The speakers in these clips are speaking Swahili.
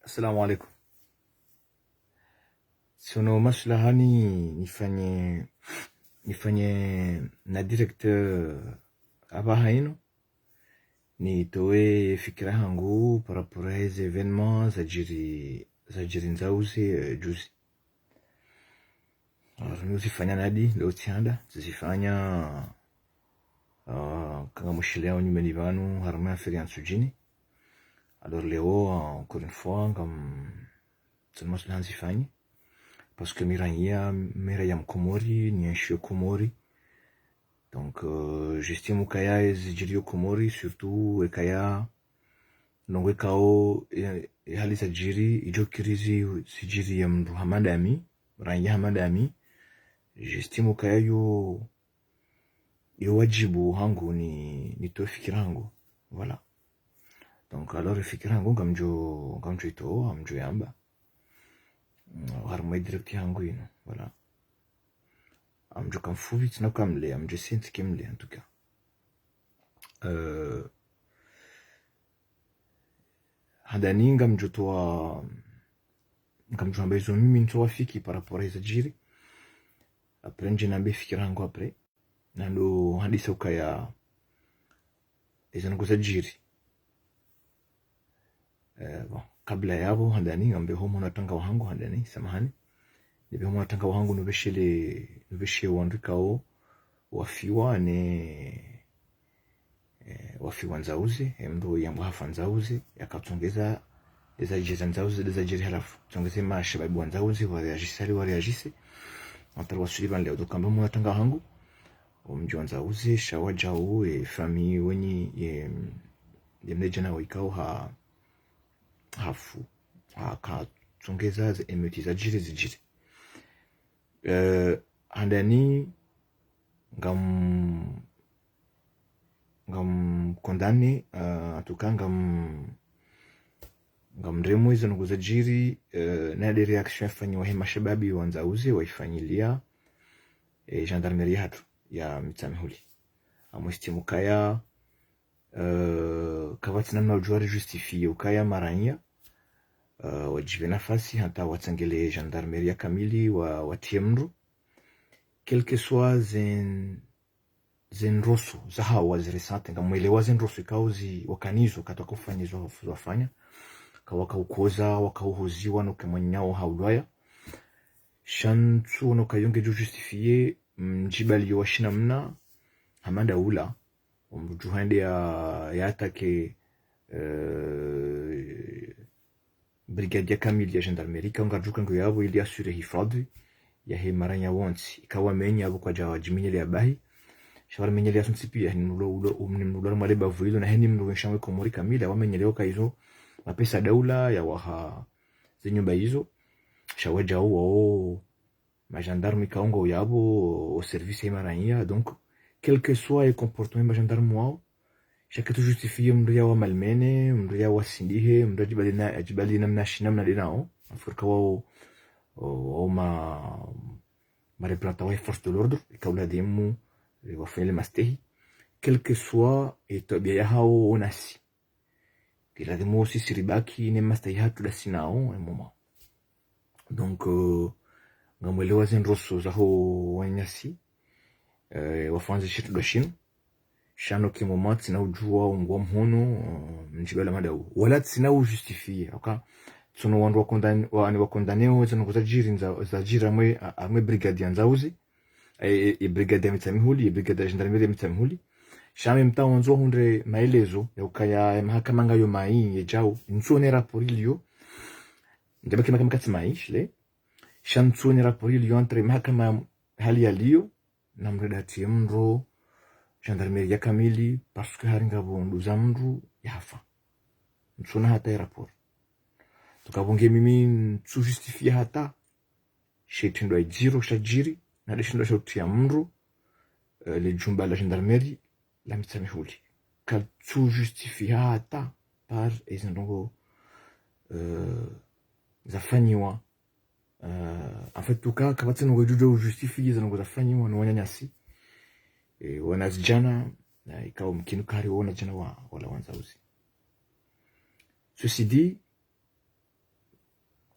Assalamu alaikum. Sono maslahani nifanye na directeur hapa haino nitoe fikira hangu par rapport à hizi événements zajiri nzauzi juzi. Nuzifanya nadi leo tianda zifanya kanga mushile au nyumbani vanu harma afiri ansujini. Alors leo encore une fois ngam sono maslahan zifanye parce que miraya mkomori ni nchi Komori. Donc j'estime kaya zijirio Komori surtout ekaya nongwe kao hali sajiri ijokirizi sijiri ya mru hamadami ranya hamadami. J'estime kaya yo wajibu hangu ni to fikira hangu, voilà. Donc alors fikira hangu ngamjo ito amjo yamba harma directi hangu ino, voilà. Amjo kamfuvi tina kamle amjo senti kimle en tout cas. Hadani ngamjo toa ngamjo ambezo mimi ntoa fiki par rapport à zajiri. Après njinambe fikira hangu après nando hadisa ukaya ezangu zajiri. Bon, kabla yabo hadani ngambe homo natanga wahangu hadani samahani. Nibe homo natanga wahangu nubeshe wandikao wafiwa wafiwa nzauzi mdo yangu hafa nzauzi yakatongeza ezajiri nzauzi ezajiri halafu tongeze mashababu nzauzi wareagise antara wasuliban leo dokamba homo natanga wahangu umji nzauzi shawajao famille wenye yemnejana waikao hafu akatongeza emeti zajiri handani ngam kondani atuka ngam remweza nguzajiri na de reaction fanywa hema shababi wanzauzi waifanyilia gendarmerie hatu ya Mitsamihuli amwestimu kaya kawatina na ujuari justifie ukaya maranya wajive nafasi hata watsangele gendarmerie kamili watie mru quelque soit zen roso za hawa ziresante ngamwelewa zen roso ikauzi wakanizo kataka kufanyizwa wafanya kawaka ukoza wakauhoziwa nukemanyao haudwaya shantu nukayonge justifie mjibali washina mna hamanda ula umjuhande ya atake brigade kamili ya gendarmerie kangarjuka ngo yabo ili asure hifadhi ya he maranya wonsi ikawa menya abo kwa jawa jiminyele abahi shawara menyele asunsipi ni mnulo male bavuilo na heni mnulo nshamwe Komori kamili wamenyeleo kaizo mapesa daula ya waha zinyumba hizo shawaja wao magendarme kaongo yabo au service maranya. Donc quel que soit le comportement ma gendarme wao chaque tout justifie mndu ya wa malmene mndu ya wasindihe mndu ajibali na mnashina mnadinao afurka wao au ma représenta wa force de l'ordre ikawla demu wafanye mastehi quel que soit etabia ya hao onasi kila demu si siribaki ne mastehi hatu la sinao un moment. Donc ngamwelewa zen rosso za ho wanyasi wafanze shitu doshino shano ki moment sina ujua ungwa mhono njibala madau wala sina ujustifie aka sono wandu wakondaneo zano kuzajiri za jira amwe brigade ya nzauzi brigade ya Mitsamihuli brigade ya gendarmerie ya Mitsamihuli shame mta wanzo hundre maelezo ya ukaya mahakama ngayo mai yejao nsone raporilio ndabaki mahakama katimai shile shamtsone raporilio entre mahakama hali ya lio na mredati mro gendarmerie ya kamili parce que haringa bondu za mru yafa nsona hata rapport tukabonge mimi tsu justifie hata shetindo ajiro shajiri na deshindo shotia mru le jumba la gendarmerie la Mitsamihuli kal tsu justifie hata par ezindongo zafanyiwa en fait tuka kabatino gojujo justifie ezindongo zafanyiwa no wanyanyasi wanazijana na ikawa mkinu kari wana jana wala wanzauzi. Ceci dit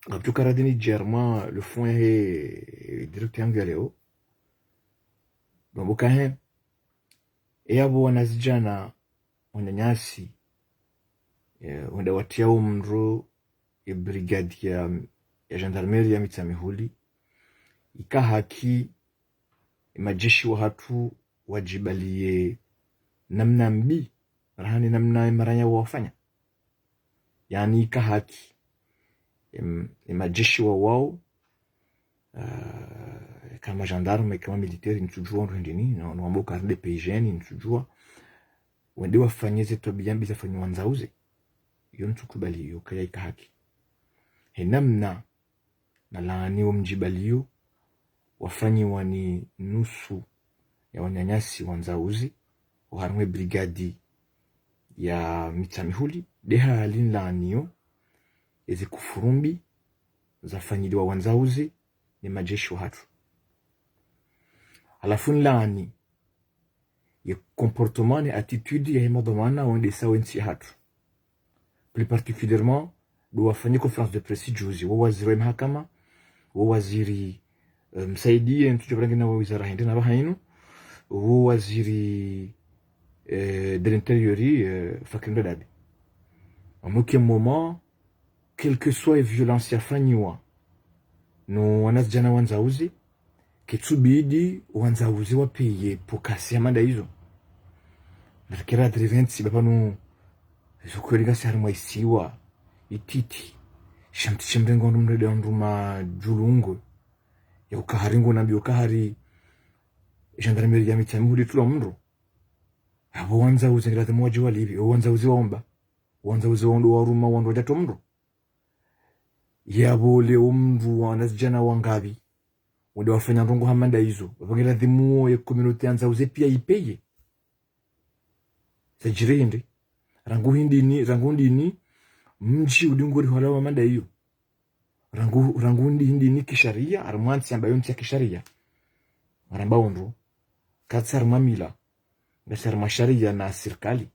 ngabtuka radini Germain le fond yahe direct yangu ya leo bambuka he yabo wanazijana wanyanyasi wenda watia umro ya brigade ya gendarmerie ya Mitsamihuli ika haki majeshi wa hatu wajibalie namna mbi rahani namna maranya wafanya yani ika haki majeshi wa wao kama gendarme kama militaire nitujua ndini na wamboka de PGN nitujua wende wafanyeze tabia mbi zafanywa nzauze yo ntukubali yo kaya ika haki namna na laani mjibaliyo wafanyi wani nusu ya wanyanyasi wanzauzi uharumwe brigadi ya Mitsamihuli deha halin laaniyo ezi kufurumbi zafanyiliwa wanzauzi ni majeshi wa hatu alafu laani ya comportement ni attitude ya hema domana wende sawa nsi hatu plus particulièrement do wafanyi conference de presse juzi waziri wa mahakama waziri msaidie ntujabrangi na wizara hindi na bahainu waziri de l'intérieur Fakindo Dabi en aucun moment quelle que soit les violences yafanyiwa no wanazijana wanzauzi kitsubidi wanzauzi wapeye pokasi ya manda hizo nakira adrivensi babanu zukweliga sarmwa isiwa ititi shamti chimrengo ndumde nduma julungo ya ukaharingo na biokahari gendarmerie ya Mitsamihuli tula mndo abo wanzauzi ngilate mwaji walibi wanzauzi waomba wanzauzi waondo waruma wando jato mndo yabo le umru wanazijana wangabi wende wafanya ndongo hamanda hizo wabangela dhimuo ya community anzauze pia ipeye sajirinde rangu ndini mji udingori wala wamanda hiyo rangu ndini kisharia armwansi ambayo nti ya kisharia maramba ondo katsar mamila ngasar masharia na serikali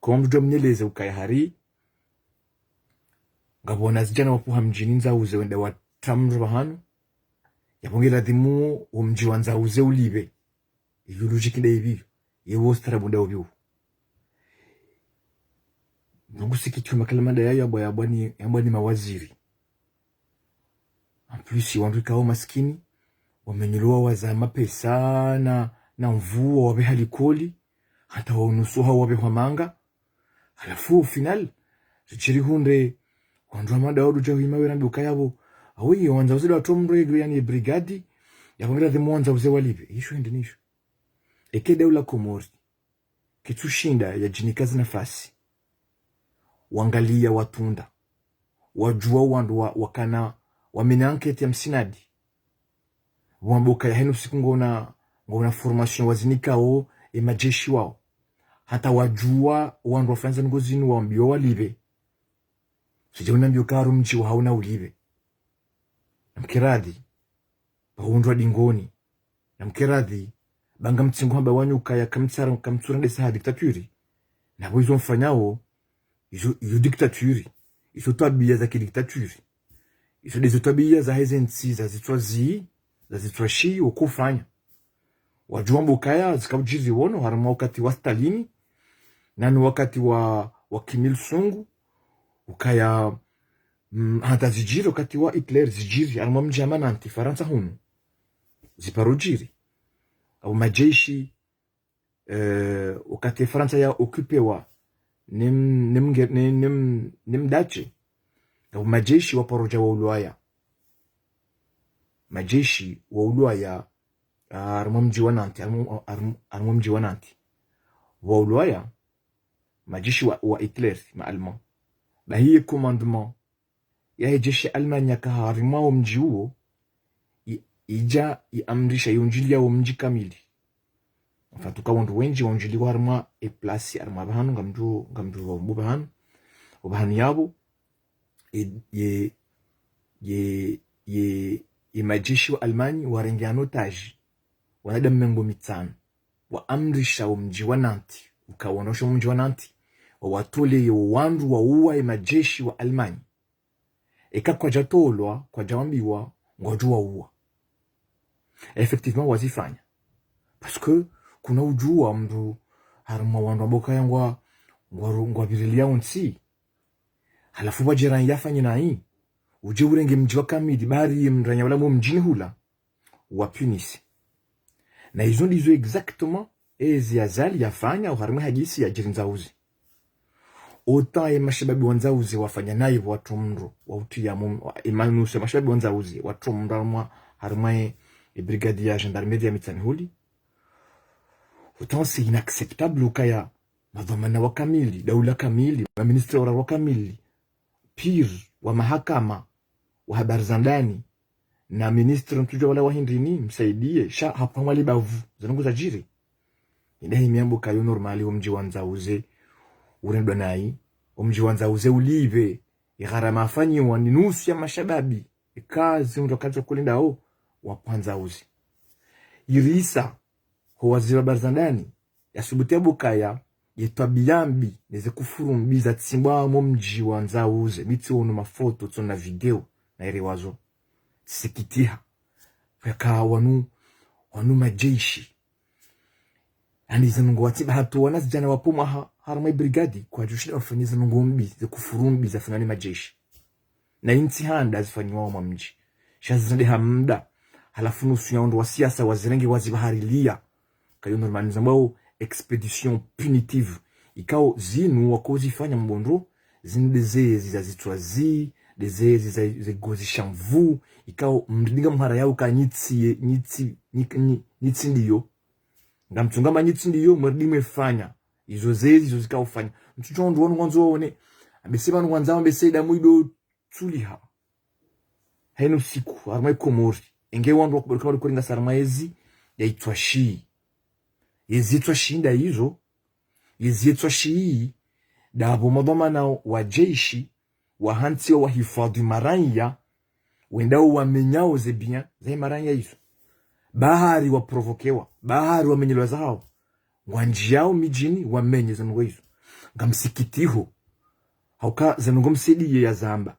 kwa mtu mnyeleze ukayahari ngabona zijana wapuha mjini nzauze wende watamru bahanu yabongela dhimu umji wanzauze ulibe yulujikinde hivi yewo starabunda obiu ngusikituma kalamanda yayo yabwani mawaziri en plus wandu kao maskini wamenyuliwa wazama pesa na mvua wabe halikoli hata wanusuha wabe manga halafu final zichiri hunde wandu amada wadu jawi mawe rambi ukayabo awi wanzauze watu mrego yani brigadi yabongela dhimu wanzauze walibe isho hindi nisho eke deula Komori kitushinda ya jinikazi nafasi wangalia watunda wajua wandu wakana wamenanketi ya msinadi wamboka ya henu siku ngona formation wazinikao majeshi wao hata wajua wandu wafanza ngozini wambio walibe sijona mbio karo mji wa hauna ulibe namkiradhi bahundwa dingoni namkiradhi banga mtsingo hamba wanyuka ya kamtsura ndesa diktaturi na boizo mfanyao izo diktaturi izo tabia za kidiktaturi izo dezo tabia za hezensi za zitwashi ukufanya wajua mbukaya zikabujizi wono harama wakati wa Stalini nani wakati wa Kim Il Sung ukaya hata zijiri wakati wa Hitler zijiri harama mjama na anti Faransa hunu ziparujiri au majeshi wakati Faransa ya okupewa nimdache au majeshi wa poroja wa Ulaya majeshi wa Ulaya armamji wananti wa Ulaya majeshi wa Hitler ma Allemand bahiye commandement ya jeshi Almanya kaharima wa mji huo ija iamrisha yonjilia wa mji kamili mfatuka wandu wenji wanjili wa harma place arma bahanu ngamdu wa mbu bahanu yabo ye majeshi wa Almanya warengiano taji wanada mmengo mitano wa amrisha wa mji wa Nanti ukawonosha mji wa Nanti wa watole wandu wa uwa majeshi wa Almanya eka kwa jatolwa kwa jambiwa ngojua uwa effectivement wazifanya parce que kuna ujua mdu harma wandu aboka yangwa ngwa birilia onsi halafu bajiran yafanye nai uje urenge mji wa kamili bari mranya wala mu mjini hula wapunisi na hizo ndizo exactement ezi azali yafanya uharma hadisi ya jirinzauzi ota mashababi wanzauzi wafanya nayo watu mro wautia imanuse mashababi wanzauzi watu mro harma brigade ya gendarmerie ya Mitsanhuli. Autant c'est inacceptable ukaya madhamana wa kamili daula kamili wa ministre wa kamili pire wa mahakama wa habari za ndani na ministre mtuja wala wahindini msaidie sha hapa wali bavu zanungu za jiri ndahi miambo kayo normali umji wanzauze urendwa nai umji wanzauze ulive igharama afanyiwa ni nusu ya mashababi kazi mtokazo kulinda ho wapanzauzi irisa ho waziri wa habari za ndani yasubutia bukaya yetwabiyambi neze kufurumbi za tsimba mu mji wanzauze biti ono mafoto tsona video na iriwazo sikitiha faka wanu majeshi ani zanungo watiba hatu wanazijana wapuma harumai brigadi kwa jushida wafanyiza nungombi ze kufurumbi za finali majeshi na inti handa zifanywa wa mji shazinde hamda halafu nusu ya ondo wa siasa wazirenge wazibaharilia kayo normaliza mbao expedition punitive ikao zinu wakozifanya mbondo zindezezi za zitwazi dezezi za gozi shamvu ikao mdinga mhara yao ka nitsi ndiyo ngamtungama nitsi ndiyo mrdime fanya izo zezi izo zikao fanya mtuchondo wanu wanzo one abeseba nu wanzao beseda muido tuliha henu siku armai komori enge wandu wakubarika kuringa sarmaezi yaitwa shi yezitwa shinda hizo yezitwa shi dabo madhamana wa jeshi wa hanti wa hifadhi maranya wendao wamenyao zebia za maranya hizo bahari wa provokewa bahari wamenyelwa zao wanjiao mijini wamenye zanungo hizo ngamsikitiho hauka zanungo msidi ya zamba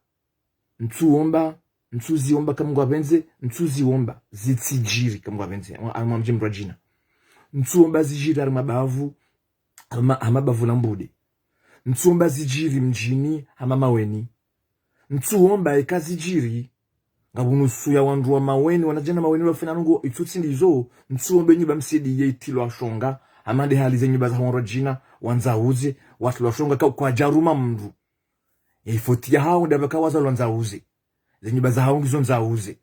mtuzi omba kamgwa benze mtuzi omba zitsijiri kamgwa benze amamje mrajina mtuomba zijiri mabavu amabavu na mbude mtuomba zijiri mjini amaweni mtuomba ekazijiri ngabunusu ya wandu wa maweni wanajana maweni wafanya nungo itutsi ndizo mtuombe nyuba msidi yeitilo ashonga amande halize nyuba za honrajina wanzauze watu washonga kwa jaruma mndu ifotia hao ndabaka waza wanzauze zenyuba za hao ngizo nzauze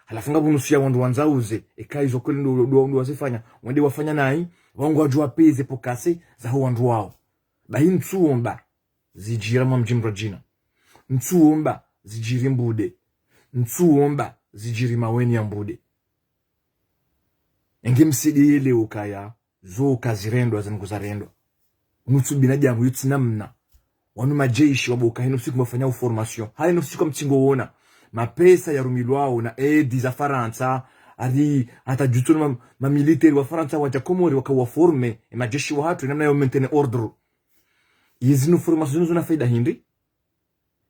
halafu ngabunusu ya wandu wanzauze ekaizo kweli ndo wazifanya wende wafanya nai wangu wajua peze pokase za hao wandu wao bahi mtuomba zijira mjimro jina mtuomba zijiri mbude mtuomba zijiri maweni ya mbude enge msidi ile ukaya zo kazirendo azanukuzarendo nusu binadamu yuti namna wanu majeshi waboka hino siku mafanya formation hali no siku mchingo wona mapesa ya rumilwao na edi za Faransa ali hata jutuna military wa Faransa waja komori wakawa forme majeshi wa hatu namna ya maintain order yizinu formation zuna faida hindi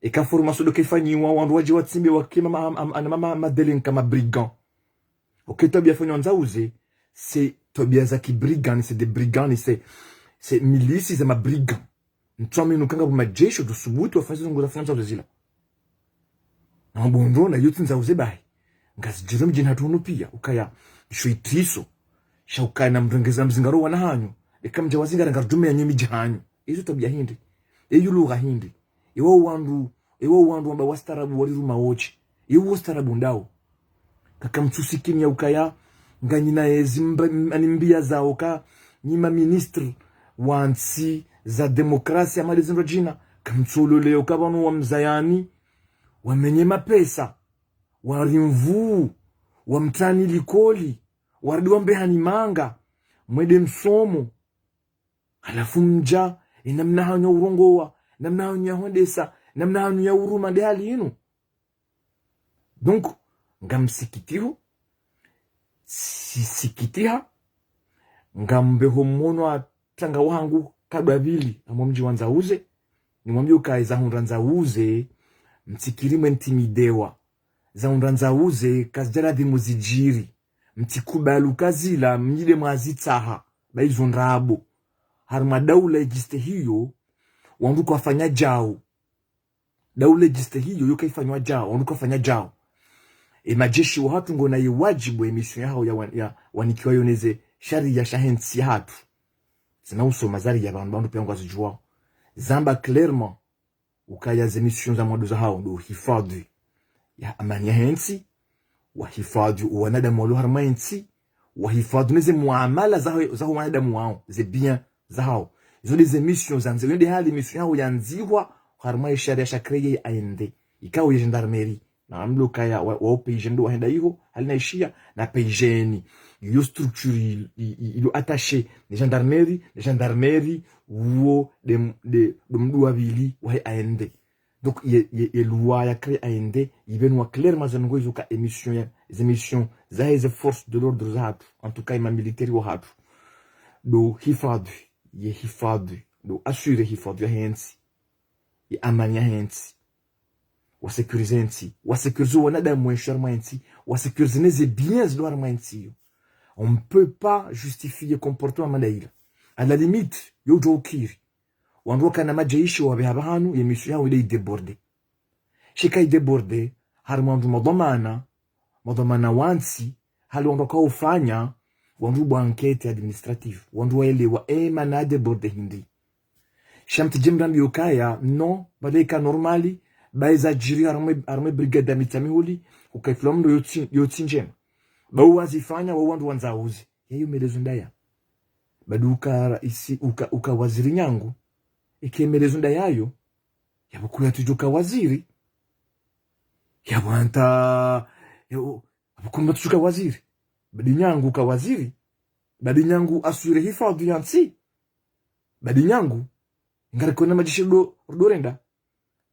eka formation do kefanyiwa wandu waje watsimbe wakema mama madeline kama brigand oketobia fanyo nzauze c'est tobia za ki brigand c'est des brigands c'est milices za ma brigand ntwami nukanga bu majeshi do subutu wafanyiza zongoza Faransa zozila na bondo na yuti nzauze bahi ngazijira mjini hatuno pia ukaya shwitiso shaukaya na mrengeza mzingaro wana hanyu eka mjawazinga ngarudume ya nyemi jihanyu izo tabia hindi eyu lugha hindi ewo wandu amba wastarabu waliru maochi ewo wastarabu ndao kaka mtusikini ya ukaya nganyina ezimba animbia za oka nyima ministre wansi za demokrasia malizinro jina kamtsulu leo kabanu wa mzayani wamenye mapesa warimvu wa mtani likoli wardi wa mbehani manga mwede msomo halafu mja namna hanyo urongowa namna hanyo hondesa namna hanyo ya uruma de hali inu donc ngamsikitiho sisikitiha ngambeho mmono atanga wangu kababili amomji wanzauze nimwambie ukaiza hunranzauze mtikirimo intimidewa za undanza uze kazijara di muzijiri mtikubalu kazila mnyide mwazitaha baizo nrabo harma daula ejiste hiyo wanduko wafanya jao daula ejiste hiyo yoka ifanywa jao wanduko wafanya jao majeshi wa hatu ngona iwajibu emission yao ya wanikiwa yoneze shari ya shahensi hatu zina uso mazari ya bandu pia ngwazi juwa zamba clairement ukaya ze mission za mwadu za hao ndo hifadhi ya amani ya hensi wahifadhi wanadamu walio harma hensi wahifadhi neze muamala za wanadamu wao ze bien za hao zode ze mission za nze yonde hali mission yao yanziwa harma ya shari ya shakreye aende ikawa ya gendarmerie na amlo kaya wa pejeni ndo wahenda hiyo halina ishia na pejeni yo structure ilo attaché de gendarmerie wo de mdu wabili wahe aende donc ye loi ya créer aende ibenwa clairement zango izo ka émission za hizo force de l'ordre za hatu en tout cas ima militaire wa hatu do hifadhi do assure hifadhi ya hensi ya amani ya hensi wasekurize nti wasekurize wanadamu wensharma nti wasekurize neze biens do arma nti on peut pas justifier comportement madaira à la limite yo jokiri wandoka na majeishi wa bihabanu yemishu yao ile débordé shika débordé harmandu modamana wansi hali wandoka ufanya wandu bwa enquête administrative wandu elewa mana débordé hindi shamti jimrambi yokaya non baleka normali baiza jiri arme brigade mitamihuli ukaiflomdo yotsinjema bau wazifanya wandu wanzauzi yeyo melezo ndaya baduka isi uka waziri nyangu ikemelezo ndayayo yabukuya tujuka waziri yabwanta abukumba tujuka waziri badinyangu ka waziri badinyangu asure hifadhi yansi badinyangu ngarikona majishido rudorenda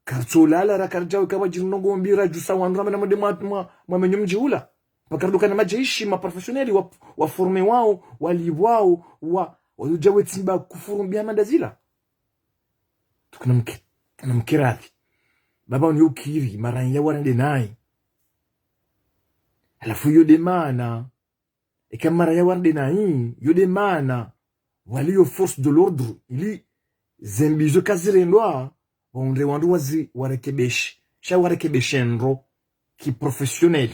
kartsolala rakarjawe kama jirunongo mbira jusa wandu na mode mwamenyo mjiula pakarduka na majeshi ma professionnels wa forme wao wali wao wa wajawe timba kufurumbia mandazila tukana mkirati baba ni ukiri maranya warande nai alafu yode mana kama maranya warande nai yode mana wali force de l'ordre ili zembizo kazirendwa wonde wandu wazi warekebeshi warekebeshendo ki professionnel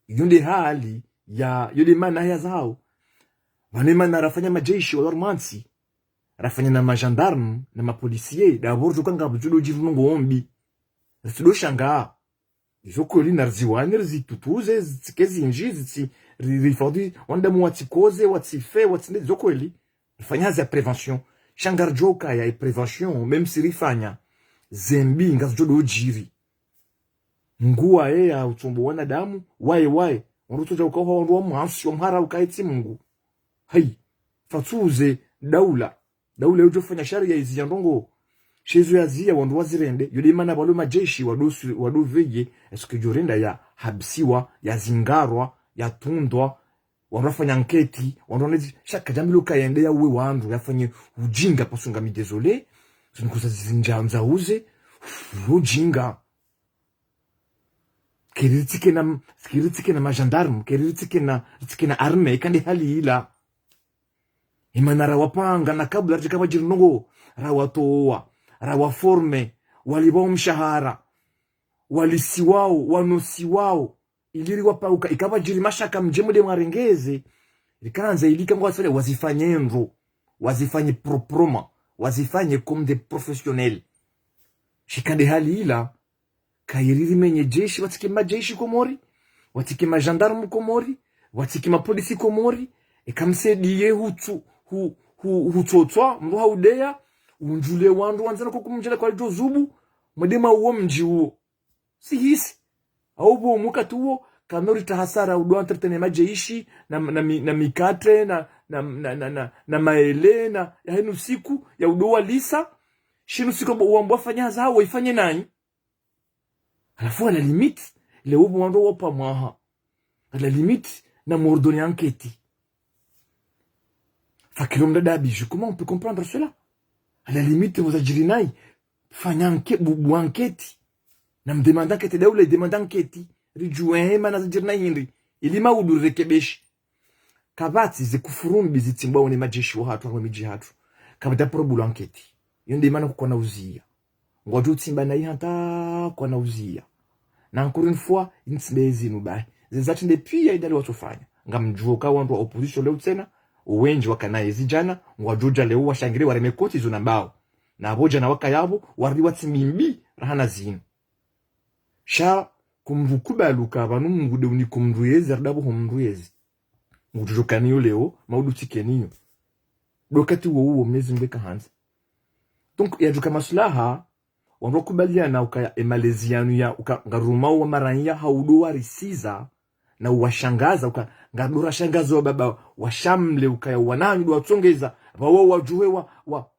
yonde hali ya yode mana ya zao wanemana rafanya majeshi wa romansi rafanya na magendarme na mapolicier d'abord jokanga bujudo jirungo ombi zido shanga izokoli narziwanir zitutuze zikezi injizi rifodi wanda muatikoze watife watinde zokoli rafanya za prevention shangarjoka ya prevention même si rifanya zembi ngazodo jiri ngua ya utumbo wana damu wae urutoja ukawa ndo mwansi omhara ukaiti mungu hai fatuze daula yojofanya sharia izi ndongo shezo yazia wandu wazirende yodimana balo majeshi wadu veye eske jorenda ya habsiwa ya zingarwa ya tundwa wanafanya anketi wanonezi shaka jamilo kaende ya uwe wandu yafanye ujinga pasunga mi désolé zinkuza zinjanza uze ujinga kiritike na magendarme kiritike na arme kandi hali ila imana rawapanga na kabla rikaba jirunongo rawatoa rawaforme walibao mshahara walisiwao wanosiwao iliri wapauka ikaba jiri mashaka mjemude marengeze likanza ilika ngwasale wazifanye proprement wazifanye comme des professionnels shikande hali ila kairiri menye jeshi watike majeshi komori watike magendarme komori watike mapolisi komori ekamsediye hutsotwa mru haudeya unjule wandu wanzana kukumjela kwa jozubu madema uo mji huo si hisi au bo mukati huo kameri tahasara udo entretene majeshi na mikate na maele na yahenu siku ya udo lisa shinu siku uambo fanya za waifanye nani alafu ala limite le ubo wando wopa mwaha ala limite na mordoni enquête. Fakilom dadabi, comment on peut comprendre cela? À la limite, vous agirinai, fanyanke, bubuanketi. na mdemanda kete daula demanda nketi rijuwe mana zijirna hindi ilima udu rekebeshi kabati zikufurumbi zitimba one majeshi wa hatu wa miji hatu kabata probulu anketi yonde mana kukona uzia ngwaju timba na ihanta kwa uzia na encore une fois intsibezi nubai zizatinde pia idali watofanya ngamjuoka wandu wa opposition leo tena uwenji wakanaye zijana ngwajuja leo washangire waremekoti zuna mbao na aboja na wakayabo wari watsimimbi rahana zinu sha kumrukubaluka abantu mungude uni kumruyezi ardabo homruyezi ngujukaniyo leo maudu tikeniyo dokati wo mnezi mbeka hanza donc yajuka maslaha wandu kubaliana uka emalezianu ya uka ngaruma wa maranya haudo warisiza na uwashangaza uka ngadura shangazo baba washamle uka wananyu watsongeza bawo wajuwe wa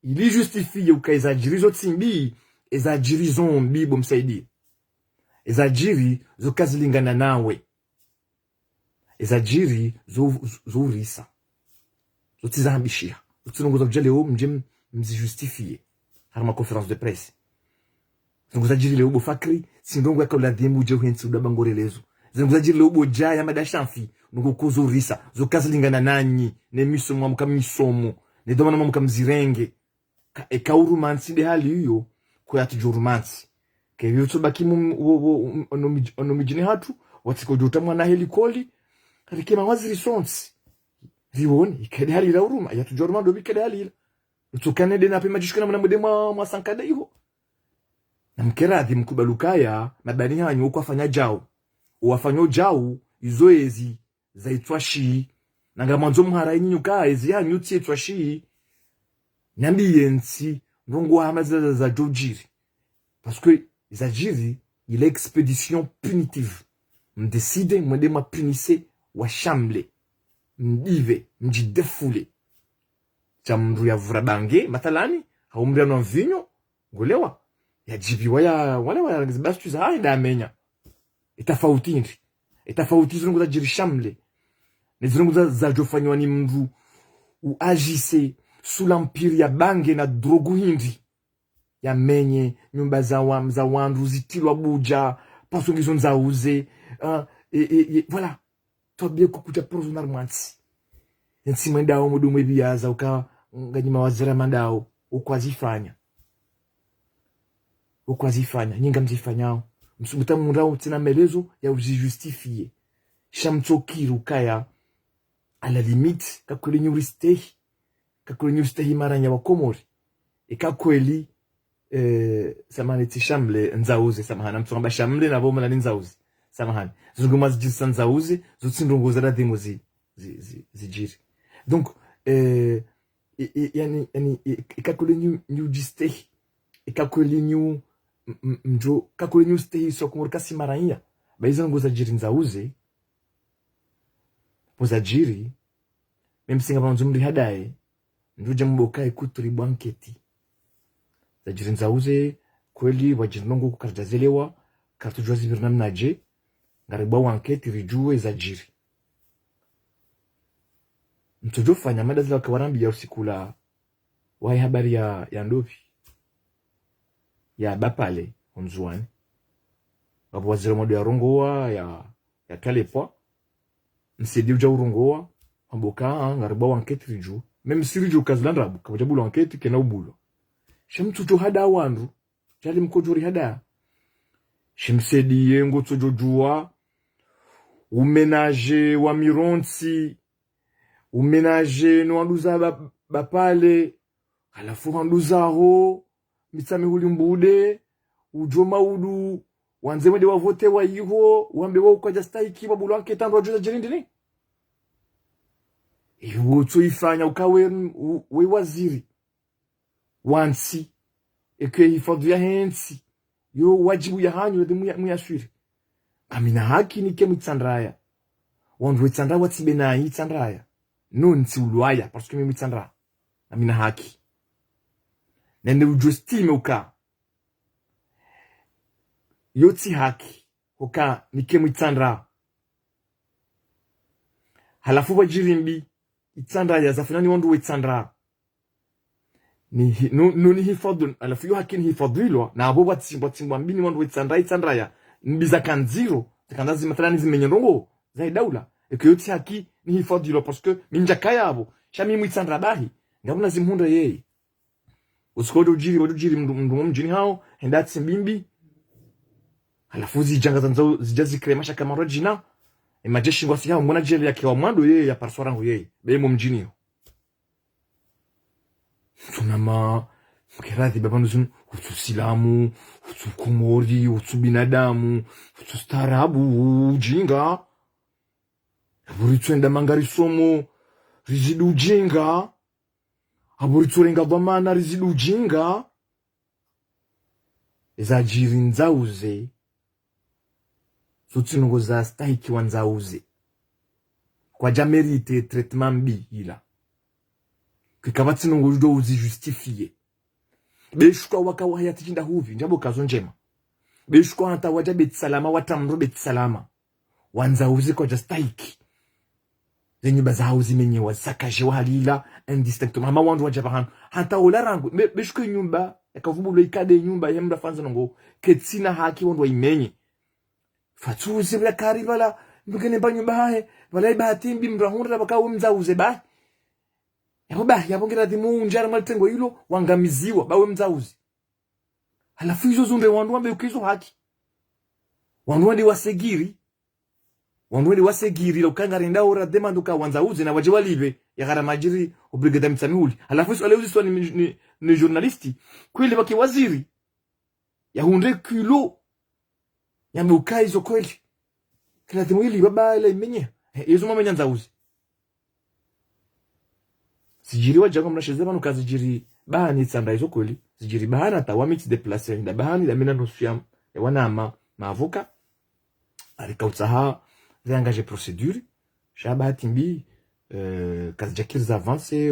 ili justifie uka izajirizo tsimbi ezajirizo mbibo msaidi ezajiri zo kazilingana nawe ezajiri zo urisa zo tizambishia utsunguza kujale mjem mzijustifie harma conférence de presse zunguzajiri leo bofakri sindongo yako la demu je hensi udabangorelezo zunguzajiri leo bojaya madashamfi nukukuzurisa zo kazilingana nanyi ne misomo mkamisomo ne domana mkamzirenge ka urumansi de hali hiyo kwa atujurumansi ke yuto bakimu onomijine hatu watiko juta mwana helikoli rikema waziri sonsi riwoni ikede hali la uruma yatujurumando bikede hali utukane de na pema jishikana mwana mdema mwasankada hiyo na mkeradhi mkubalukaya mabani hanyu uko afanya jao uwafanyo jao izoezi zaitwa shi nanga mwanzo mhara yinyuka ezi hanyu tietwa shi nyambi yensi ngongo hamaza za jojiri parce que izajiri il expédition punitive mdeside mwende mpunise wa shamble mdive mjidefule chamru ya vurabange matalani haumri na vinyo ngolewa yajibi wala bastu za haida amenya itafauti zungu za jirishamle ne zungu za jofanywa ni mru uagise sous l'empire ya bange na drogu hindi ya menye nyumba za wandu zitilwa buja pasongizo nzauze voilà tobie kukuta prozonar mwansi nsi mwendao mudumu biyaza uka nganyima wazira mandao ukwazifanya nyinga mzifanyao msubuta murao tina melezo ya ujijustifie shamtokiru kaya à la limite kakuli nyuristehi maranya wa komori ikakweli samahani tishamble nzauze samahani mtsomba shamble na bomo la nzauze samahani zunguma zijisa nzauze zutsindongoza la demo zijiri donc yani ikakweli nyujistehi ikakweli nyu mjo kakule nyustehi sokumuri kasi maranya baiza ngoza jiri nzauze pozajiri memsinga banzumri hadaye nduje mboka ikuturi banketi zajiri nzauze kweli wajinongo kukarjazelewa kartujwazi birnam naje ngariba wanketi rijuwe zajiri mtojo fanya mada zila kawarambi ya usikula wae habari ya ndopi ya bapale onzuani babu wazira modo ya rongoa ya kalepa msedi uja urongoa amboka ngariba wanketi riju meme siriju kazlandrabu kabajabulu wanketi kena ubulo shemtuto hada wandu jali mkojori hada shemsedi yengo tsojojua umenaje wa mironsi umenaje no anduza bapale alafu anduzaho mitsami hulimbude ujoma udu wanzemede wavote wa hivo uambe wa ukaja staiki babulu wanke tando ajuza jirindini iwo tsoifanya ukawe we waziri wansi eke hifadhi ya hensi yo wajibu ya hanyu de muyashwiri amina haki ni kemu tsandraya wandu wetsandra watsibena yi tsandraya non si ulwaya parce que mimi tsandra amina haki nende ujustime uka yoti haki uka ni kemu tsandraya halafu wajirimbi itsandra ya zafunani wandu wetsandra ni hifadhi alafu yo hakini hifadhilwa na abo batsimbwa mbini wandu wetsandaya mbiza kanziro zikandazi mathalani zimenyerongo za daula ekiyoti haki ni hifadhilwa parce que minja kaya abo shami mwitsandra bahi ngabuna zimhunda yeye usikodo ujiri mndu mjini hao hendati mbimbi alafu zijanga zanzo zijazi kremasha kama jina majeshi ngwasi hao mbona jeli yake wa mwando yeye ya parsorangu yeye bemo mjini yo tunama mkiradhi baba nuzun utusilamu utukumori utubinadamu utustarabu ujinga aburitwenda mangari somo rizidu ujinga aburitwenga dhamana rizidu ujinga ezajiri nzauze sotinongo za stahiki wanzauze kwa jamerite traitement mbi ila kikabatsi ngo ndo uzijustifie beshukwa wakawa yatinda huvi njabo kazo njema beshukwa hata wajabe salama watamrobe salama wanza uzi kwa justaiki zenye bazao zimenye wasakaje walila indistinctement mama wandu wajabahan hata olarangu beshukwa nyumba yakavubulo ikade nyumba yemda fanza ngo ketsina haki wandu imenye fatuzi bla karibala ndukene banyumba hae wala ibatimbi mrahunda bakawo mzauze ba yabongera dimu njara maltengo hilo wangamiziwa bawe mzauzi halafu hizo zumbe wandu wambe ukizo haki wandu wandi wasegiri lo kanga renda ora demando ka wanzauzi na waje walibe ya gara majiri obrigada mtsamihuli halafu hizo aleuzi so ni journalisti kweli baki waziri ya hunde kilo ya meukai hizo kweli kila dimu hili baba ile imenye hizo mama nyanzauzi sijiri wajaga mnasheze bano kazijiri bahani tsanda izo kweli sijiri bahana tawamiti deplacer nda bahani da mina nosuya wana maavoka alikautsaha réengager procédure shaba timbi kazijakir za avance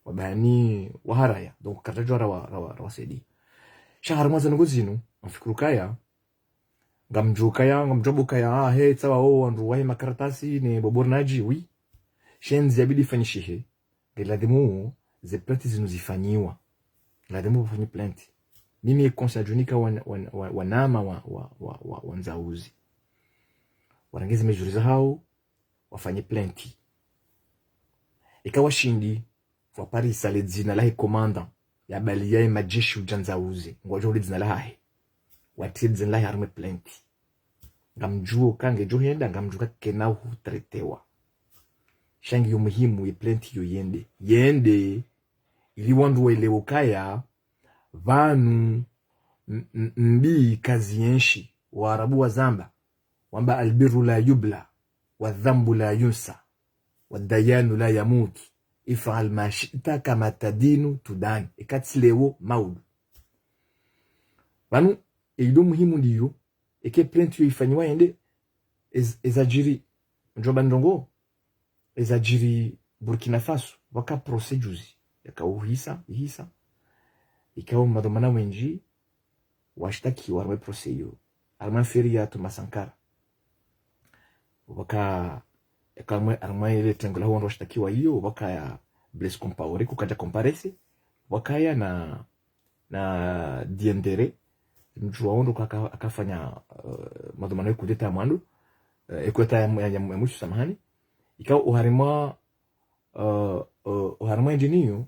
wa bahani wa haraya donc katajora wa sedi shahar mwanza ngozinu mfikuru kaya ngamjobukaya he tsawa o andu wa makaratasi ne bobornaji oui shenzi yabidi fanyishihe lazima ze plainte zinuzifanyiwa lazima ufanye plainte mimi konsajunika wanama wa nzauzi warangezi mejuriza hao wafanye plainte ikawa shindi wa Paris ale dzina la commandant ya balia ya majeshi ujanzauzi ngojo ule dzina la hae watie dzina la arme plainte ngamjuo kange johenda ngamjuka kena utretewa shangi yo muhimu ye plainte yo yende ili wandu waelewo kaya vanu mbi kazi yenshi waarabu wa zamba wamba albiru la yubla wadhambu la yunsa wadayanu la yamut ifal ma shita kama tadinu tudan ikatsilewo maudu vanu ido muhimu ndiyo eke plainte yo ifanywa yende ezajiri njoba ndongo ezajiri Burkina Faso waka procedures yakauhisa ikawa madomana wenji washtaki warwe procedure alma feria to Masankara waka kama arma ile tangula huo washtakiwa hiyo waka ya Blaise Compaoré kukaja comparece waka ya na Diendere mjua ondo akafanya madomana kudeta mwandu ekweta ya mwisho samahani ikawa uharima enjiniyo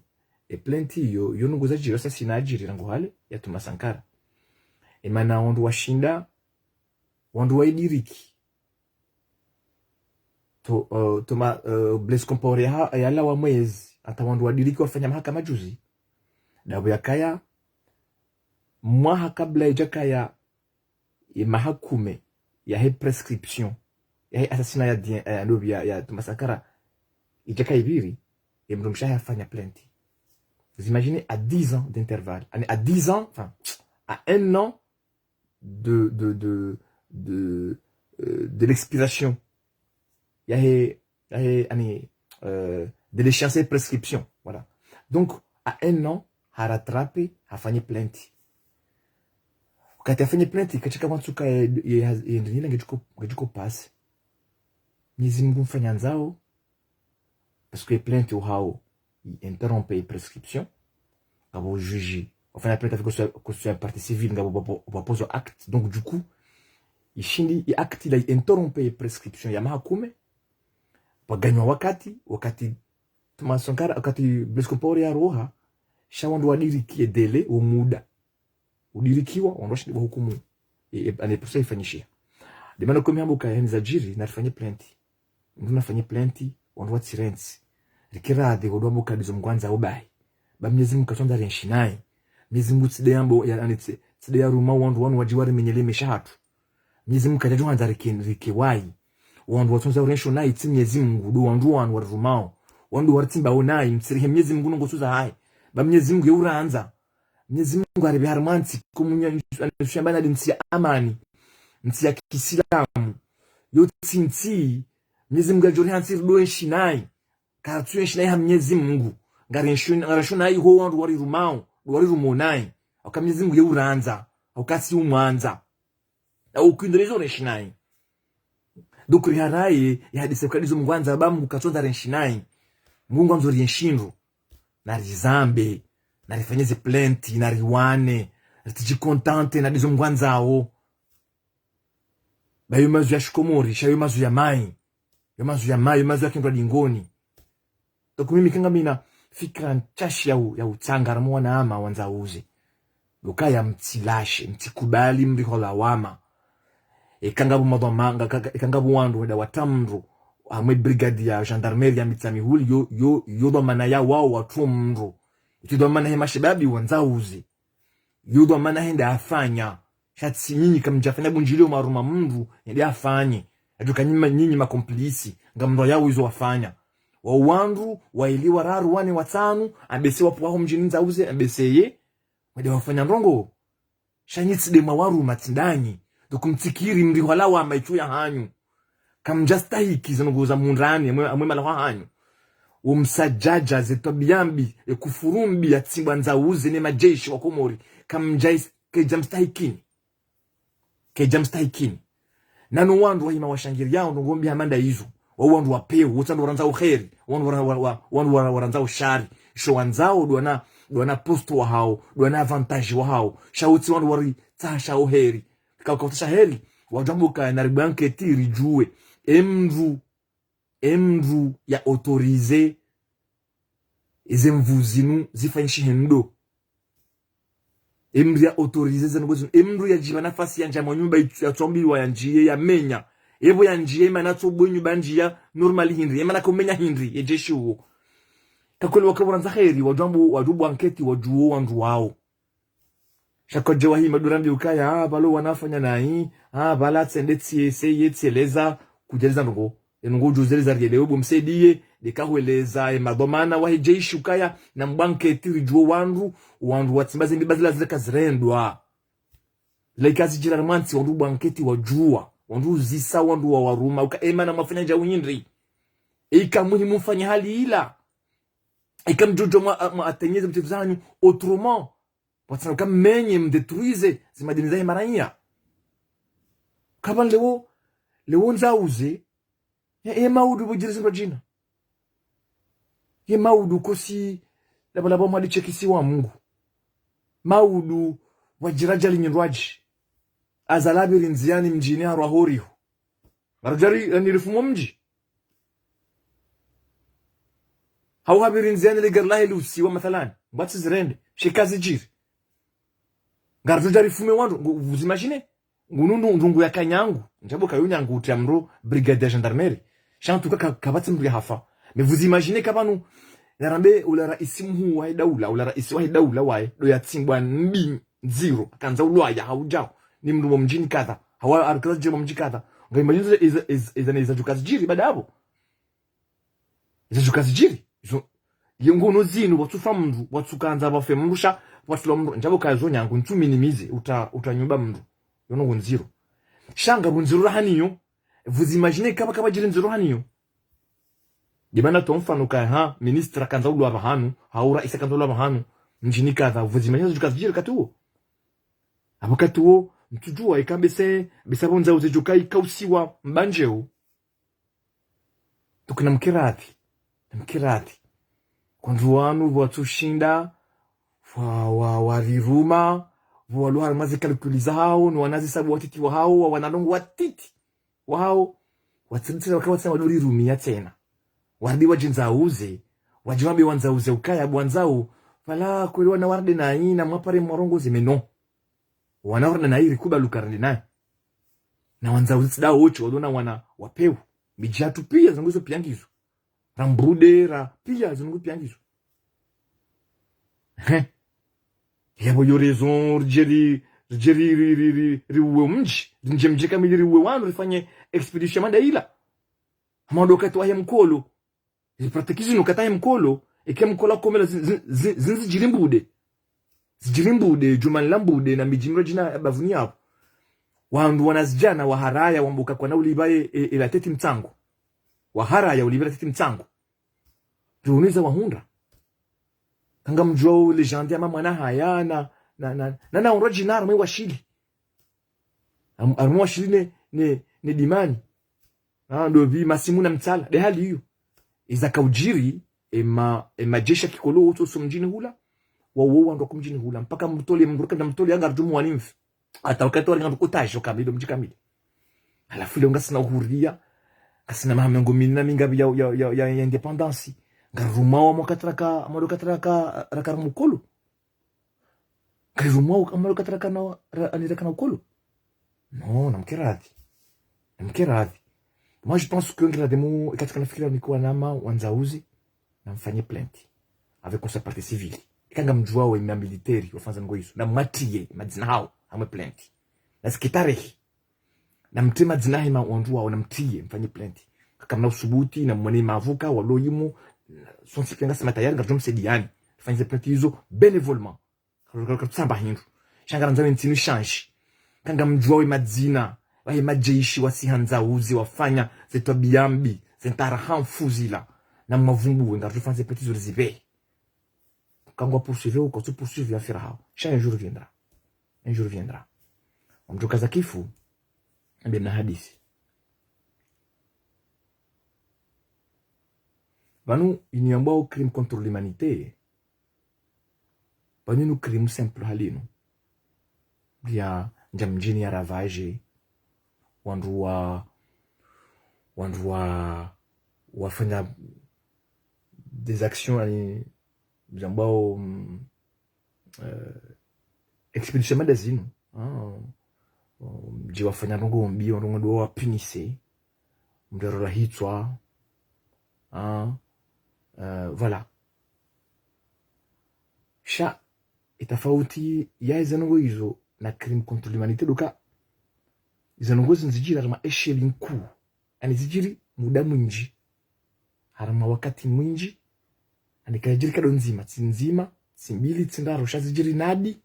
plainte iyo yonunguza jiro sasa sinajiri rangu hale ya Tuma Sankara imana wandu washinda wandu waidiriki Tuma Blaise Compaoré yala wa mwezi ata wandu wadiriki wafanya mahakama juzi dabu ya kaya mwaha kabla ijakaya mahakume ya he prescription ya he assassinat ya Tuma Sankara ijaka ibiri et mdomsha yafanya plainte. Vous imaginez à 10 ans d'intervalle, à 10 ans, enfin à 1 an de l'expiration. Il y a de l'échéance de prescription, voilà. Donc à 1 an a rattrapé, a fait plainte. Quand tu as fait plainte, katika wantuka yendelina ngejiko passe. Miezi Mungu mfanya nzao parce que plainte au hao interrompe prescription ngabo juge enfin après avec que partie civile ngabo wapozo acte. Donc du coup ishindi i acte ila interrompe prescription ya mahakume waganywa wakati tumasonkara wakati Blaise Compaoré ya roha shawandu wadirikie dele wa muda udirikiwa ondoshi wa hukumu anaposa ifanyishia demana komi hambuka yani za jiri na rifanye plenty ndu nafanye plenty wandu wa tsirensi rikirade godwa mbuka dizo mgwanza obai ba Mwenyezi Mungu katonda renshinaye Mwenyezi Mungu tside yambo ya anitse tside ya ruma wandu wanu wajiware menyele meshatu Mwenyezi Mungu kajaju hanza rikiwai wandu watonza urensho nayi tsi Mwenyezi Mungu do wandu wanu warumao wandu wartimba onayi mtsirihe Mwenyezi Mungu ngosuza hai ba Mwenyezi Mungu yuranza Mwenyezi Mungu aribi harmanti kumunya shambana dinsi amani nti ya Kiislamu yotsinti Mwenyezi Mungu ajori hansi do enshinai karatu enshinai ha Mwenyezi Mungu ngarashona ho wandu wari rumao wari rumonai akamyezi Mungu yuranza akasi umwanza au kwindorezo enshinai dukuri haraye yadise kadizo mgwanza bamu katonda enshinai Mungu anzori enshinro na rizambe na rifanyeze plenty na riwane ritijikontante na dizo mgwanzao bayo mazu ya shikomori shayo mazu ya mai mazu ya kindwa dingoni donc mimi kanga mina fikra nchashi ya utsanga mwana ama wanza uze lokaya mtilashe mtikubali mrihola wama kanga bu madomanga kanga bu wandu da watamru amwe brigade ya gendarmerie ya mitami huli yo do mana ya wao watumru itido mana hema shababi wanza uze yudo mana henda afanya shatsi nyinyi kamjafanya bunjilio maruma mndu ndi afanye ajuka nyinyi makomplisi ngamndo yao hizo wafanya wa wandu wailiwa raru wane watanu abese wapo waho mjini nza uze abeseye wade wafanya ndongo shanyitsi de mawaru matindani dokumtikiri mri wala wa maichu ya hanyu kamjastahiki zanogoza mundrani amwe malawa hanyu umsajaja zetobiyambi kufurumbi ya tsimbwa nza uze ne majeshi wa Komori kamjais kejamstahikini nanu wandu wa hima washangiri yao ngombi hamanda hizo wa wandu wapeo wotando waranza uheri wandu waranza ushari sho wanzao duana posto wa hao duana avantage wa hao shauti wandu wari tasha uheri kakautasha heri wajambuka na ribanke tiri juwe emru ya autorize izemvuzinu zifanyishi hendo emru ya autorize zanogozo emru ya jiba nafasi ya njama nyumba ya tombiwa ya njie ya menya ebo ya njie imana tsobwe nyumba njia normally hindri imana komenya hindri yejeshi uo kakole wakabura nzaheri wadubu anketi wajuo wandu wao shakoje wahi madurambi ukaya balo wanafanya nai bala tsendetsi seyetseleza kujeleza ngo juzeleza rielewe bomsediye dekahweleza madomana wahi jeshi ukaya na mbanketi rijuo wandu watsimbaze mbibazila zileka zirendwa lekazi jirarmanti wandu banketi wajua wandu zisa wandu wa waruma uka emana mafanya nja unyindri muhimu mfanya hali ila mjojo atenyeze mtetu zanyu autrement watsana menye mdetruize zimadiniza maranya kaban lewo nzauze maudu bujirizi rajina maudu kosi labalaba mwadi chekisi wa Mungu maudu wajirajali nyindwaji azalabiri nziani mjini harwahoriho marajari nilifumo mji hau habiri nziani ligarlahi lusiwa mathalani mbati zirende shikazi jiri ngarajari fume wandu vuzimagine ngunundu ndungu ya kanyangu njabo kayunyangu utamro brigade ya gendarmerie shantuka kabati mri hafa me vuzimagine kabanu narambe ula raisi mhu wa daula ula raisi wa daula wae do yatsimbwa mbi zero kanza ulwaya haujao ni mndu mjini kadha hawa arkaza jema mjini kadha ngaimagine iza jukazi jiri badabo iza jukazi jiri yengono zinu watufa mndu watukanza bafe mrusha watula mndu njabo kazo nyangu ntuminimize utanyumba mndu yono nziro shanga runziro rahaniyo vous imaginez kaba jiri nziro haniyo dimana tomfano ka ministra kanza ulwa bahanu haura isa kanza ulwa bahanu mjini kadha vous imaginez jukazi jiri katuo abakatuo mtujua ikambese bisabonza uzejukai kausiwa mbanjeo tukina mkirati kwanduanu watushinda wariruma waluhara maze kalkuliza hao ni wanazi sabu watiti wa hao wanalongo watiti wa hao watsitira wakawa tsama dori rumia tena wardi wajinza uze wajiwabe wanza uze ukaya bwanzao fala kuliwa na warde na ina mwapare mwarongo zimeno wanaorna na iri kuba lukarande naye na wanza uze da ocho wadona wana wapeu mijatu pia zanguzo piangizo rambrude ra pia zanguzo piangizo yabo yo raison jeri riwe mji njemje kamili riwe wanu rifanye expedition manda ila amadoka tu ahe mkolo ipratikizi no kataye mkolo eke mkola komela zinzi jirimbude juman lambude na mijimro jina bavuni hapo wandu wanazijana waharaya wambuka kwa na ulibaye ila teti mtango waharaya ulibira teti mtango tuuniza wahunda kanga mjou legende ama mwana haya na original mwe washili armo washili ne dimani ndo vi masimu na mtala de hali hiyo iza kaujiri jesha kikolo uto sumjini hula wawo ndo kumjini hula mpaka mtole mruka na mtole anga rjumu wanimf ata wakati wali ngambo tajo kamili mjikamili alafu ile ngasina uhuria kasina mahamengo minna mingabi ya independence garumao mwakatraka raka mukolo garumao amalokatraka na aniraka na ukolo non namkiradhi moi je pense que ngira demo katika nafikira nikuwa nama wanzauzi na mfanye plainte avec conseil partie civile ikanga mjua wa ina military wafanza ngo hizo na matie madzina hao amwe plainte na sikitarehi na mtema dzina hima wandua wa namtie mfanye plainte kama na usubuti na mwane mavuka waloyimu son sipenga sama tayari ngajom sediani fanya plainte hizo bénévolement samba hindu shangara nzawe ntinu change kanga mjua wa madzina wahe majeishi wasihanza uzi wafanya zeto biambi zentara hanfuzila na mavumbu wenga tufanze petizo rizibe kangwa poursuivre ou quand tu poursuivre ya firao un jour viendra mjoka za kifu ndio na hadithi banu iniambao crime contre l'humanité banu crime simple halino bia njamjini ya ravage wandu wafanya des actions ali jambao expedition madazino je wafanya rongo mbi rongo do wapinise mdero la hitwa voilà sha itafauti ya izanongo hizo na crime contre l'humanité doka izanongozi nzijiri harama esheli nkuu ani zijiri muda mwinji harama wakati mwinji ani kajiri kado nzima tsinzima tsimbili tsindaro shazijiri nadi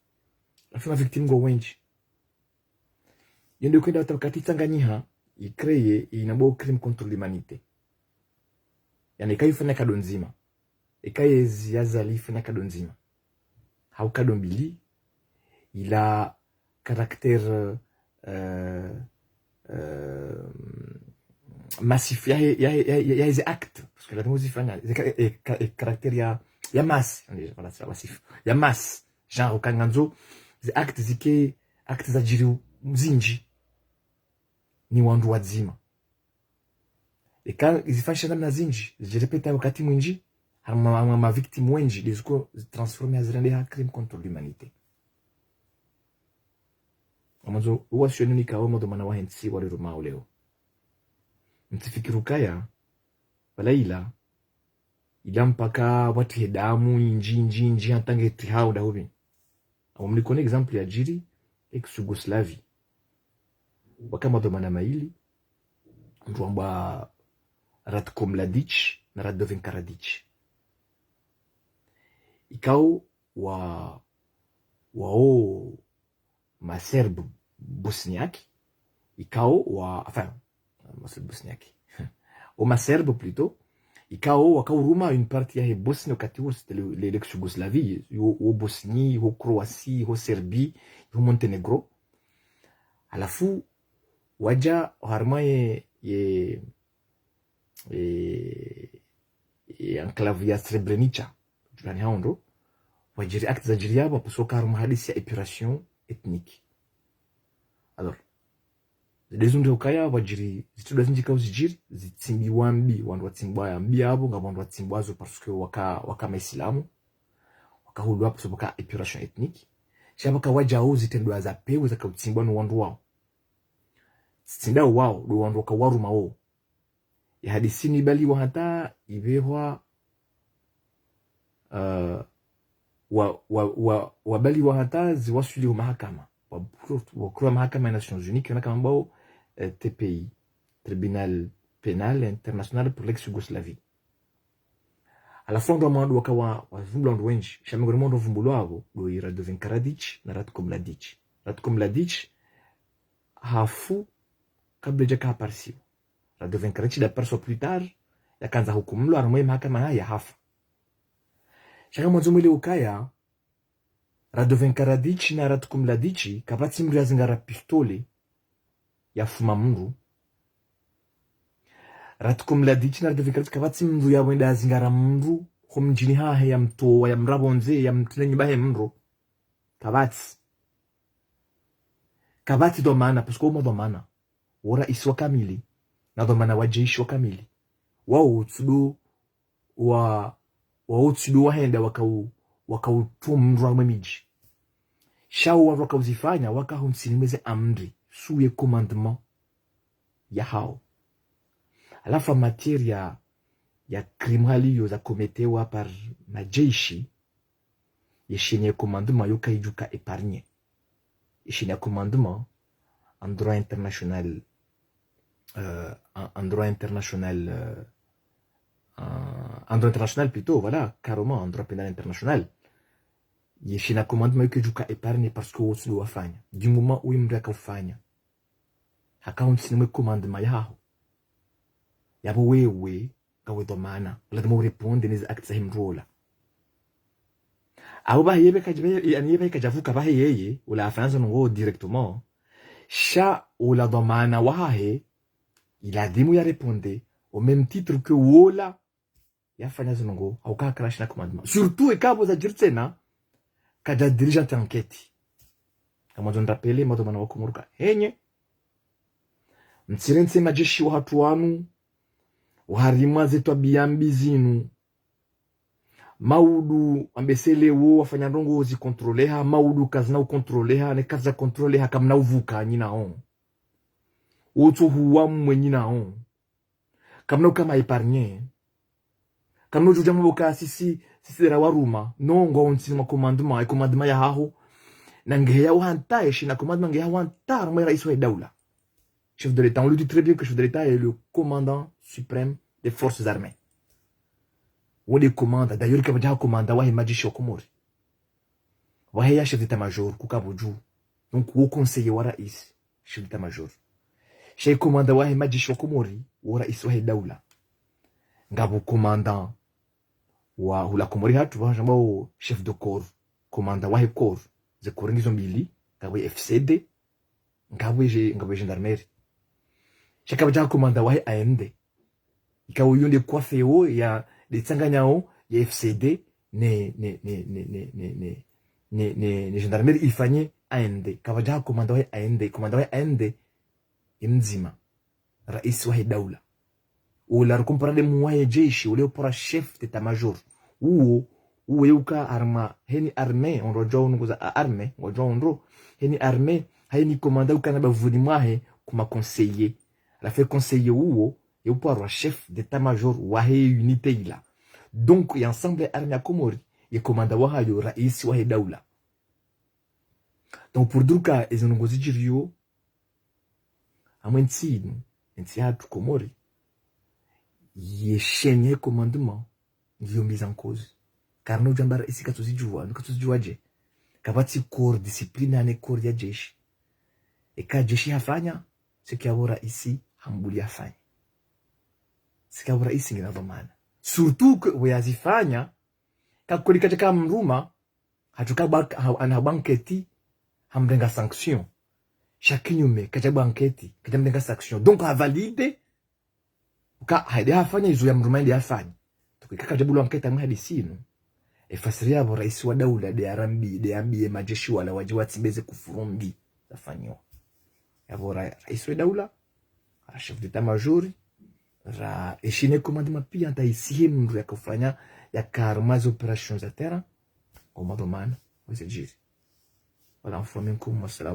afuna victim go wenji yende kwenda wakati Tanganyika ikreye inabo crime contre l'humanité yani kaifanya kado nzima ikaye ziazali fanya kado nzima hau kado mbili ila caractère massif ya hizi act parce que la musique fanya caractère ya masse voilà c'est massif ya masse genre kanganzo zi act zike act za jiri mzinji ni wandu wazima eka izifanya na zinji zijirepeta wakati mwinji ma victime wenji diziko transformer azirende ha crime contre l'humanité amazo uwasioni nikawa modo mana wahensi wale rumao leo mtifikiru kaya wala ila mpaka watu hedamu inji hatange tihao dahobi au mlikone example ya jiri ex-Yugoslavie wakama modo mana maili mtu amba Ratko Mladic na Radovan Karadzic ikao wao maserbe bosniaki ikao maserbe bosniaki au maserbe plutôt ikao wakauruma une partie ya Bosnie wakati huo c'était l'ex-Yougoslavie au Bosnie au Croatie au Serbie au Montenegro alafu waja harma ye enclave ya Srebrenica julani hao ndo wajiri acte za jiri yabo pasoka harumu hadisi ya épuration ethnique. Alors zidezunde ukaya wajiri zituda zinjika uzijiri zitsimbi wambi wandu watsimbwa ya mbi abo nga wandu watsimbwazo parce que waka maisilamu wakahulu hapo soboka épuration ethnique. Shabaka wajao zitendwa za pewe za kautsimbwa no wandu wao. Tsinda wao do wandu wakawaruma wao. Ya hadisini bali wa hata ibehwa wabali wa hata ziwasuli wa mahakama. Wakura mahakama ya Nations Unies kana kama ambao TPI, Tribunal Penal International pour l'ex-Yougoslavie. Ala fondo amandu wakawa wavumbula ndo wenji. Shamegori mondo vumbulu abo do Radovan Karadzic na Ratko Mladic. Ratko Mladic hafu kabla jaka aparsiwa. Radovan Karadzic da perso plus tard yakanza hukumlo aramwe mahakama haya hafa. Shaka mwazumile ukaya Radovan Karadzic na Ratko Mladic kapati mru ya zingara pistole ya fuma mru. Ratko Mladic na Radovan Karadzic kapati mru ya wenda zingara mru kumjini hahe ya mtowa ya mrabonze ya mtlenyi bahe mru. Kabati domana pasko uma domana wora iswa kamili na domana wajeshi wa kamili wao utsudu wa utsudu wahenda wakautumrwa mwemiji shao wakauzifanya wakahunsinimeze amri suye commandement ya hao. Alafu materia ya krimali yo za kometewa par majeshi yeshine commandement yo kaijuka épargné. Yeshine commandement en droit international en droit international plutôt, voilà, carrément en droit pénal international. Yeshina commandement que juka épargne parce que wotu do wafanya. Du moment où imri akafanya. Hakaunti sinime commandement yaho. Yabo wewe kawe domana. Lazima ureponde nezi acte za himrola. Abo ba yebe kajavuka ba yeye ula afanza ngo directement. Sha ula domana wahe il a demu ya répondre au même titre que wola ya fanya zongo au ka crash na commandement. Surtout e kabo za jirtena kaja dirigeant enquête. Kama jon rappeler moto mana wakumurka henye mtsirense majeshi wa hatu wanu uharima zetu biambi zinu maudu ambesele wo wafanya ndongo zi kontroleha maudu kazina ukontroleha ne kaza kontroleha kamna uvuka nyina on utu huwa mwenyina on kamna ukama épargné kamna ujuja mboka sisi ra waruma nongo onsi ma commandement ya haho na ngeya wanta eshi na commandement ngeya wanta mwa rais wa daula. Chef de l'État, on lui dit très bien que le chef de l'État est le commandant suprême des forces armées. On les commande d'ailleurs que déjà commandant wa majishi okomori wa ya chef d'état-major kukabuju donc au conseiller wa rais chef d'état-major chez commandant wa majishi okomori wa rais wa daula ngabu commandant wa hula komori hatu wa jambo chef de corps commandant wa corps ze koringizo mbili ngabu FCD ngabu gendarmerie chaka baja commandant wa AMD ikawo yonde coiffeo ya de tsanganyao ya FCD ne gendarmerie ifanye AND kawaja commandant wa AND imzima rais wa daula ula rukumpara de muwaye jeshi ule upora chef d'état-major uo yuka arma heni armée on rojo nguza armée ngojo onro heni armée haini commandant ukana bavudi mwahe kuma conseiller la fait conseiller uo yupora chef d'état-major wa he unité ila donc y ensemble armée komori ye commandant wa hayo rais wa daula. Donc pour duka ezongozi jirio amwensinu nti hatu komori ye chenye commandement ndio mise en cause car no jambara isi katuzijua je kabati corps discipline ane corps ya jeshi eka jeshi hafanya sikiabora isi hambuli hafanya sikiabora isi ngina dhamana surtout que wayazifanya kakolika chaka mruma hatuka anabanketi hamrenga sanction chakinyume kajaba anketi kajamrenga sanction donc a valide ka haide hafanya izo ya mruma ndi hafanya tukika kajabu anketi amwe hadisino ifasiria abo rais wa daula de ambi majeshi wala wajiwati mbeze kufurumbi zafanywa abo rais wa daula chef d'état-major ra eshine commandement pia ataisihi mndu yakufanya yakarmazi operations za terrain kwa madomana wazijiri wala mfuminkum. Wassalamu